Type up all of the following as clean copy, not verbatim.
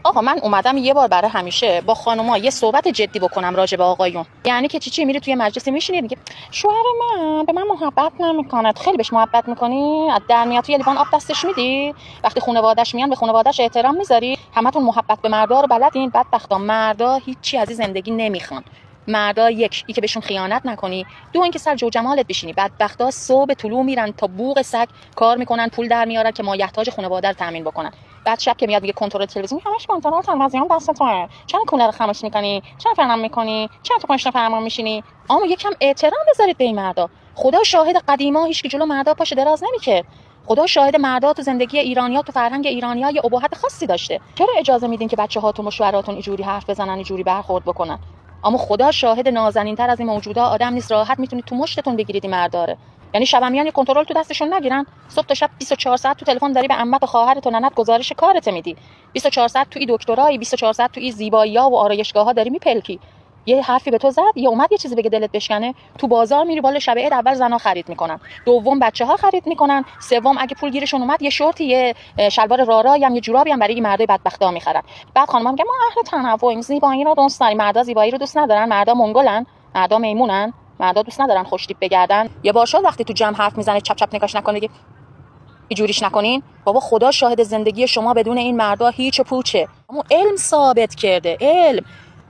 آقا من اومدم یه بار برای همیشه با خانوما یه صحبت جدی بکنم راجع به آقایون. یعنی که چی میری توی مجلسی میشینی میگه شوهر من به من محبت نمیکنه، خیلی بهش محبت میکنی، از در میاد توی لیوان آب دستش میدی، وقتی خانواده‌اش میان به خانواده‌اش احترام میذاری. همتون محبت به مردا رو بلدین. بدبختا مردا هیچی از این زندگی نمیخوان. مردا یک ای که بهشون خیانت نکنی، دو اینکه سر جو جمالت بشینی. بدبختا صبح طلوع میرن تا بوق سگ کار میکنن، پول در میارن که مایحتاج خانواده رو تامین بکنن. بعد شب که میاد میگه کنترل تلویزیون، همش کنترل تلویزیون دست توئه، چرا کولر رو خاموش میکنی، چرا فرمان میکنی، چرا تو پشت فرمان میشینی. اما یکم احترام بذارید به این مردا. خدا شاهد قدیما هیچ کی جلو مردا پاش دراز نمیکرد. خدا شاهد مردا تو زندگی ایرانی‌ها، تو فرهنگ ایرانی‌ها یه ابهت خاصی داشته. چرا اجازه میدین که بچه‌هاتون و شوهراتون اینجوری حرف بزنن، اینجوری برخورد بکنن؟ اما خدا شاهد نازنین‌تر از این موجودا آدم نیست. راحت میتونید تو مشتتون بگیرید این مرداره. یعنی شب میان کنترل تو دستشون نگیرن. صبح تا شب 24 ساعت تو تلفن داری به عمت و خواهرت و ننت گزارش کارت میدی. 24 ساعت تو این دکترایی، 24 ساعت تو این زیبایی‌ها و آرایشگاه‌ها داری میپلکی. یه حرفی به تو زد، یه اومد یه چیزی بگه دلت بشکنه، تو بازار میری بالا شب عید اول زنا خرید میکنن، دوم بچه‌ها خرید میکنن، سوم اگه پول گیرشون اومد یه شورتی، یه شلوار رارایی هم، یه جورابی هم برای این مردای بدبختا میخرن. بعد خانم‌ها میگن ما اهل تنوعیم، زیبایی رو دوست داریم. مردا زیبایی رو دوست ندارن، مردا منگولن، مردا میمونن، مردا دوست ندارن خوش تیپ بگردن. یه باشا وقتی تو جمع حرف میزنه چپ چپ نگاش نکنید، اینجوریش نکنین. بابا خدا شاهد زندگی شما بدون این مردا هیچ پوچه. اما علم ثابت کرده، علم.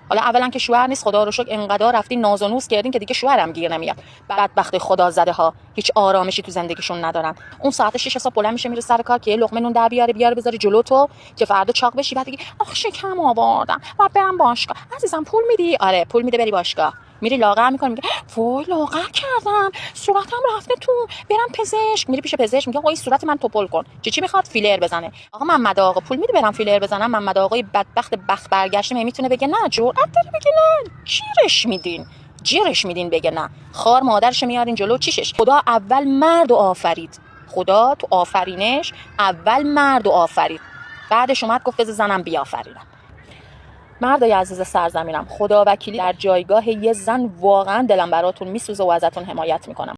حالا اولا که شوهر نیست، خدا رو شکر انقدر رفتین ناز و نوز کردین که دیگه شوهرم گیر نمیاد. بدبخت خدا زده ها هیچ آرامشی تو زندگیشون ندارن. اون ساعت 6 صبح بلند میشه میره سر کار که یه لقمه نون در بیاره بذاره جلو تو که فردا چاق بشی، بعد دیگه آخ شکم آوردم و برم باشگاه. عزیزم پول میدی؟ آره پول میده بری باشگاه. میری لاغر میکنی، میگه وای لاغر کردم، صورتم رفته تو، برم پزشک. میری پیش پزشک میگه آقا این صورت من توپل کن. چی میخواد؟ فیلر بزنه. آقا محمد آقا پول میدی برم فیلر بزنم؟ محمد آقای بدبخت بخت برگشته میتونه بگه نه، جرأت داره بگه نه؟ جیرش میدین بگه نه. خار مادرش میارین جلو چیشش. خدا اول مرد آفرید. خدا تو آفرینش اول مرد آفرید، بعدش اومد گفت بذار زنم بیافریدم. مردای عزیز سرزمینم، خدا وکیلی در جایگاه یه زن واقعا دلم براتون میسوزه و ازتون حمایت میکنم.